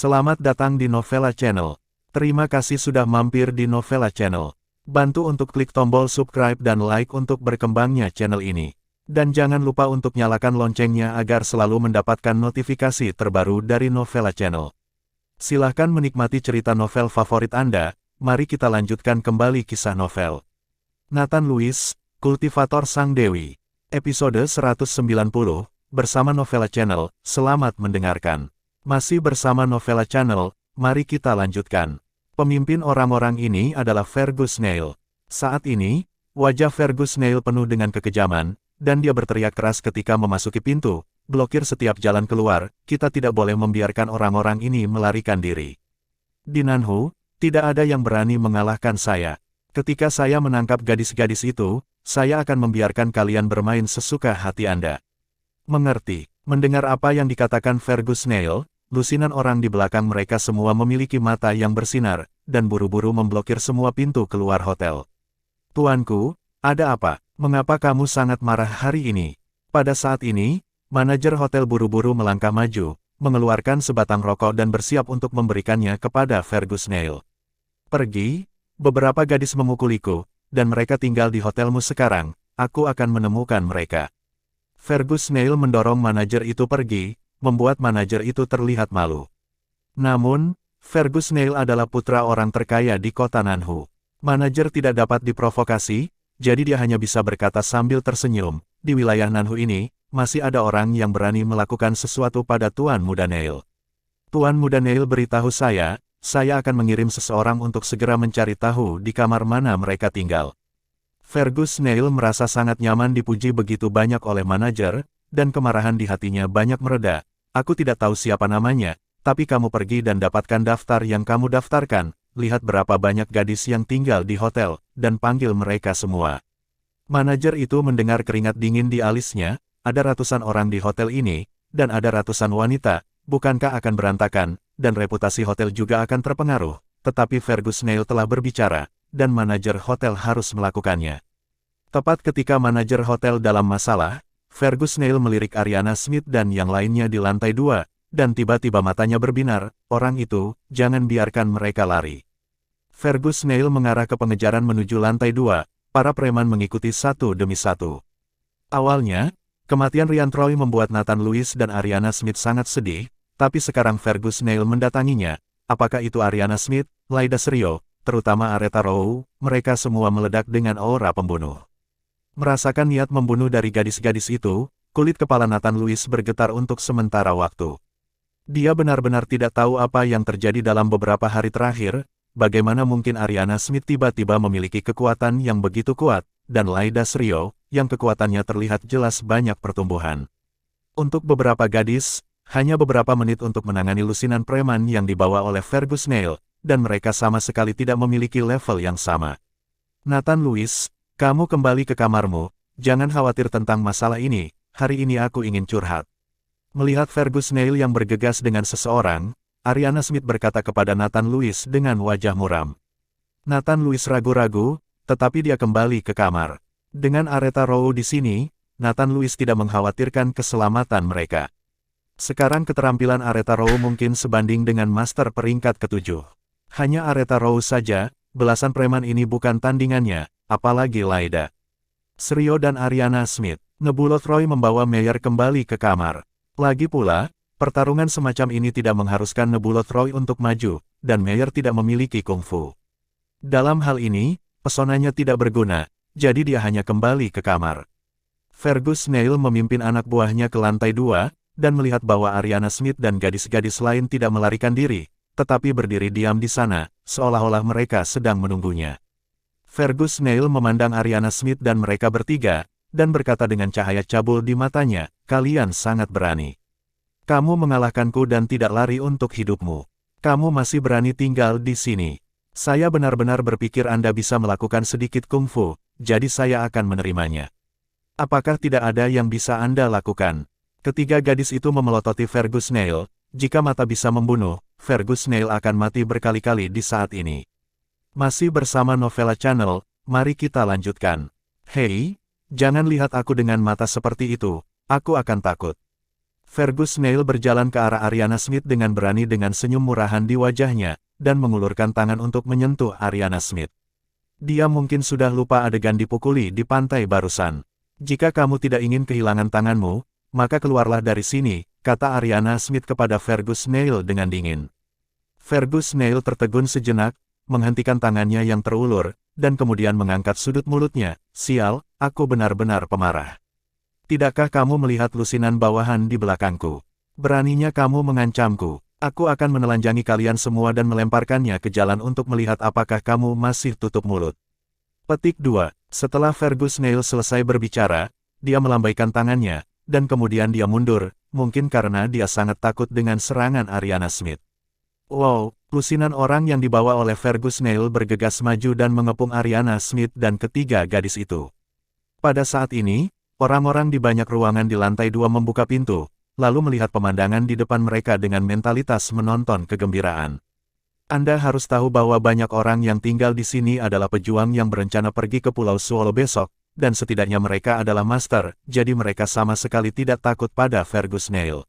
Selamat datang di Novella Channel. Terima kasih sudah mampir di Novella Channel. Bantu untuk klik tombol subscribe dan like untuk berkembangnya channel ini. Dan jangan lupa untuk nyalakan loncengnya agar selalu mendapatkan notifikasi terbaru dari Novella Channel. Silahkan menikmati cerita novel favorit Anda. Mari kita lanjutkan kembali kisah novel Nathan Lewis, Kultivator Sang Dewi. Episode 190, bersama Novella Channel. Selamat mendengarkan. Masih bersama Novella Channel, mari kita lanjutkan. Pemimpin orang-orang ini adalah Fergus Snail. Saat ini, wajah Fergus Snail penuh dengan kekejaman, dan dia berteriak keras ketika memasuki pintu, blokir setiap jalan keluar, kita tidak boleh membiarkan orang-orang ini melarikan diri. Di Nanhu, tidak ada yang berani mengalahkan saya. Ketika saya menangkap gadis-gadis itu, saya akan membiarkan kalian bermain sesuka hati Anda. Mengerti? Mendengar apa yang dikatakan Fergus Snail, lusinan orang di belakang mereka semua memiliki mata yang bersinar, dan buru-buru memblokir semua pintu keluar hotel. Tuanku, ada apa? Mengapa kamu sangat marah hari ini? Pada saat ini, manajer hotel buru-buru melangkah maju, mengeluarkan sebatang rokok dan bersiap untuk memberikannya kepada Fergus Snail. Pergi, beberapa gadis memukuliku, dan mereka tinggal di hotelmu sekarang, aku akan menemukan mereka. Fergus Snail mendorong manajer itu pergi, membuat manajer itu terlihat malu. Namun, Fergus Snail adalah putra orang terkaya di kota Nanhu. Manajer tidak dapat diprovokasi, jadi dia hanya bisa berkata sambil tersenyum, di wilayah Nanhu ini, masih ada orang yang berani melakukan sesuatu pada Tuan Muda Neil. Tuan Muda Neil beritahu saya akan mengirim seseorang untuk segera mencari tahu di kamar mana mereka tinggal. Fergus Snail merasa sangat nyaman dipuji begitu banyak oleh manajer, dan kemarahan di hatinya banyak mereda. Aku tidak tahu siapa namanya, tapi kamu pergi dan dapatkan daftar yang kamu daftarkan, lihat berapa banyak gadis yang tinggal di hotel, dan panggil mereka semua. Manajer itu mendengar keringat dingin di alisnya, ada ratusan orang di hotel ini, dan ada ratusan wanita, bukankah akan berantakan, dan reputasi hotel juga akan terpengaruh, tetapi Fergus Snail telah berbicara, dan manajer hotel harus melakukannya. Tepat ketika manajer hotel dalam masalah, Fergus Snail melirik Ariana Smith dan yang lainnya di lantai 2, dan tiba-tiba matanya berbinar, orang itu, jangan biarkan mereka lari. Fergus Snail mengarah ke pengejaran menuju lantai 2, para preman mengikuti satu demi satu. Awalnya, kematian Ryan Troy membuat Nathan Lewis dan Ariana Smith sangat sedih, tapi sekarang Fergus Snail mendatanginya, apakah itu Ariana Smith, Lyda Serio, terutama Aretha Rowe, mereka semua meledak dengan aura pembunuh. Merasakan niat membunuh dari gadis-gadis itu, kulit kepala Nathan Lewis bergetar untuk sementara waktu. Dia benar-benar tidak tahu apa yang terjadi dalam beberapa hari terakhir, bagaimana mungkin Ariana Smith tiba-tiba memiliki kekuatan yang begitu kuat, dan Lyda Serio, yang kekuatannya terlihat jelas banyak pertumbuhan. Untuk beberapa gadis, hanya beberapa menit untuk menangani lusinan preman yang dibawa oleh Fergus Snail, dan mereka sama sekali tidak memiliki level yang sama. Nathan Lewis, kamu kembali ke kamarmu, jangan khawatir tentang masalah ini, hari ini aku ingin curhat. Melihat Fergus Snail yang bergegas dengan seseorang, Ariana Smith berkata kepada Nathan Lewis dengan wajah muram. Nathan Lewis ragu-ragu, tetapi dia kembali ke kamar. Dengan Aretha Rowe di sini, Nathan Lewis tidak mengkhawatirkan keselamatan mereka. Sekarang keterampilan Aretha Rowe mungkin sebanding dengan master peringkat ke-7. Hanya Aretha Rowe saja, belasan preman ini bukan tandingannya, apalagi Lyda Serio dan Ariana Smith. Nebulot Roy membawa Meyer kembali ke kamar. Lagi pula, pertarungan semacam ini tidak mengharuskan Nebulot Roy untuk maju, dan Meyer tidak memiliki kungfu. Dalam hal ini, pesonanya tidak berguna, jadi dia hanya kembali ke kamar. Fergus Snail memimpin anak buahnya ke lantai 2, dan melihat bahwa Ariana Smith dan gadis-gadis lain tidak melarikan diri, tetapi berdiri diam di sana, seolah-olah mereka sedang menunggunya. Fergus Snail memandang Ariana Smith dan mereka bertiga, dan berkata dengan cahaya cabul di matanya, kalian sangat berani. Kamu mengalahkanku dan tidak lari untuk hidupmu. Kamu masih berani tinggal di sini. Saya benar-benar berpikir Anda bisa melakukan sedikit kungfu, jadi saya akan menerimanya. Apakah tidak ada yang bisa Anda lakukan? Ketiga gadis itu memelototi Fergus Snail, jika mata bisa membunuh, Fergus Snail akan mati berkali-kali di saat ini. Masih bersama Novella Channel, mari kita lanjutkan. Hei, jangan lihat aku dengan mata seperti itu, aku akan takut. Fergus Neil berjalan ke arah Ariana Smith dengan berani dengan senyum murahan di wajahnya, dan mengulurkan tangan untuk menyentuh Ariana Smith. Dia mungkin sudah lupa adegan dipukuli di pantai barusan. Jika kamu tidak ingin kehilangan tanganmu, maka keluarlah dari sini, kata Ariana Smith kepada Fergus Neil dengan dingin. Fergus Neil tertegun sejenak, menghentikan tangannya yang terulur, dan kemudian mengangkat sudut mulutnya. Sial, aku benar-benar pemarah. Tidakkah kamu melihat lusinan bawahan di belakangku? Beraninya kamu mengancamku. Aku akan menelanjangi kalian semua dan melemparkannya ke jalan untuk melihat apakah kamu masih tutup mulut. Petik 2. Setelah Fergus Neil selesai berbicara, dia melambaikan tangannya, dan kemudian dia mundur, mungkin karena dia sangat takut dengan serangan Ariana Smith. Wow, lusinan orang yang dibawa oleh Fergus Neil bergegas maju dan mengepung Ariana Smith dan ketiga gadis itu. Pada saat ini, orang-orang di banyak ruangan di lantai 2 membuka pintu, lalu melihat pemandangan di depan mereka dengan mentalitas menonton kegembiraan. Anda harus tahu bahwa banyak orang yang tinggal di sini adalah pejuang yang berencana pergi ke Pulau Swallow besok, dan setidaknya mereka adalah master, jadi mereka sama sekali tidak takut pada Fergus Neil.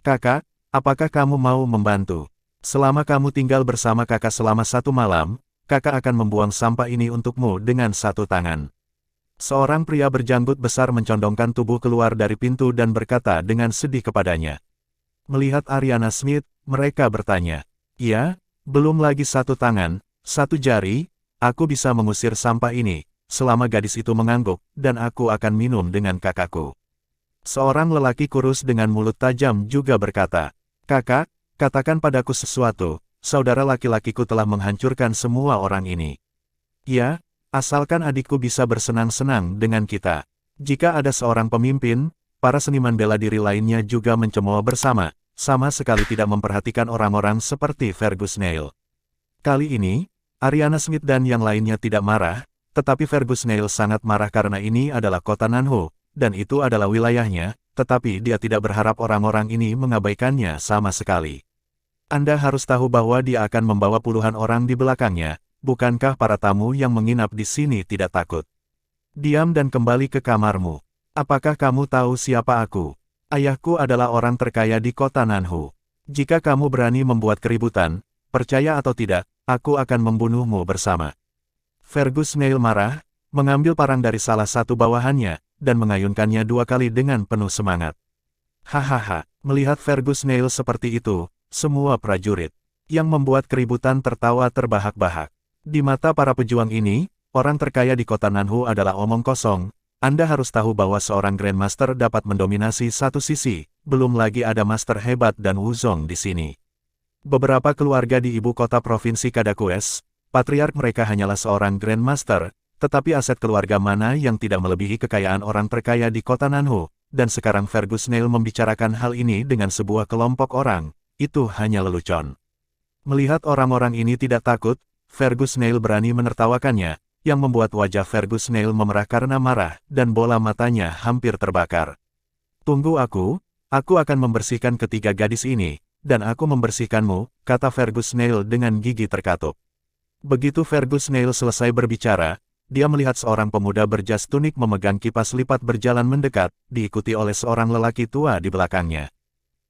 Kakak, apakah kamu mau membantu? Selama kamu tinggal bersama kakak selama 1 malam, kakak akan membuang sampah ini untukmu dengan 1 tangan. Seorang pria berjanggut besar mencondongkan tubuh keluar dari pintu dan berkata dengan sedih kepadanya. Melihat Ariana Smith, mereka bertanya, "Iya, belum lagi 1 tangan, 1 jari, aku bisa mengusir sampah ini," selama gadis itu mengangguk, dan aku akan minum dengan kakakku. Seorang lelaki kurus dengan mulut tajam juga berkata, "Kakak, katakan padaku sesuatu, saudara laki-lakiku telah menghancurkan semua orang ini." "Ya, asalkan adikku bisa bersenang-senang dengan kita." Jika ada seorang pemimpin, para seniman bela diri lainnya juga mencemooh bersama, sama sekali tidak memperhatikan orang-orang seperti Fergus Neil. Kali ini, Ariana Smith dan yang lainnya tidak marah, tetapi Fergus Neil sangat marah karena ini adalah kota Nanhu, dan itu adalah wilayahnya, tetapi dia tidak berharap orang-orang ini mengabaikannya sama sekali. Anda harus tahu bahwa dia akan membawa puluhan orang di belakangnya. Bukankah para tamu yang menginap di sini tidak takut? Diam dan kembali ke kamarmu. Apakah kamu tahu siapa aku? Ayahku adalah orang terkaya di kota Nanhu. Jika kamu berani membuat keributan, percaya atau tidak, aku akan membunuhmu bersama. Fergus Neil marah, mengambil parang dari salah satu bawahannya, dan mengayunkannya 2 kali dengan penuh semangat. Hahaha, melihat Fergus Neil seperti itu, semua prajurit yang membuat keributan tertawa terbahak-bahak. Di mata para pejuang ini, orang terkaya di kota Nanhu adalah omong kosong. Anda harus tahu bahwa seorang Grandmaster dapat mendominasi satu sisi, belum lagi ada master hebat dan wuzong di sini. Beberapa keluarga di ibu kota provinsi Kadakues, patriark mereka hanyalah seorang Grandmaster, tetapi aset keluarga mana yang tidak melebihi kekayaan orang terkaya di kota Nanhu, dan sekarang Fergus Neil membicarakan hal ini dengan sebuah kelompok orang, itu hanya lelucon. Melihat orang-orang ini tidak takut, Fergus Neil berani menertawakannya, yang membuat wajah Fergus Neil memerah karena marah, dan bola matanya hampir terbakar. "Tunggu aku akan membersihkan ketiga gadis ini, dan aku membersihkanmu," kata Fergus Neil dengan gigi terkatup. Begitu Fergus Neil selesai berbicara, dia melihat seorang pemuda berjas tunik memegang kipas lipat berjalan mendekat, diikuti oleh seorang lelaki tua di belakangnya.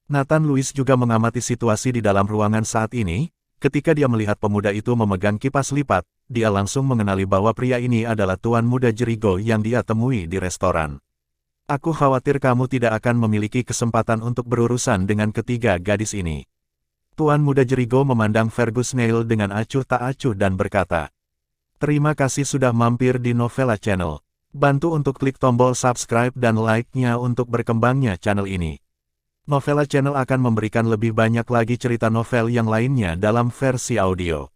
Nathan Lewis juga mengamati situasi di dalam ruangan saat ini. Ketika dia melihat pemuda itu memegang kipas lipat, dia langsung mengenali bahwa pria ini adalah Tuan Muda Jericho yang dia temui di restoran. "Aku khawatir kamu tidak akan memiliki kesempatan untuk berurusan dengan ketiga gadis ini." Tuan Muda Jericho memandang Fergus Neil dengan acuh tak acuh dan berkata, "Terima kasih sudah mampir di Novella Channel. Bantu untuk klik tombol subscribe dan like-nya untuk berkembangnya channel ini. Novella Channel akan memberikan lebih banyak lagi cerita novel yang lainnya dalam versi audio."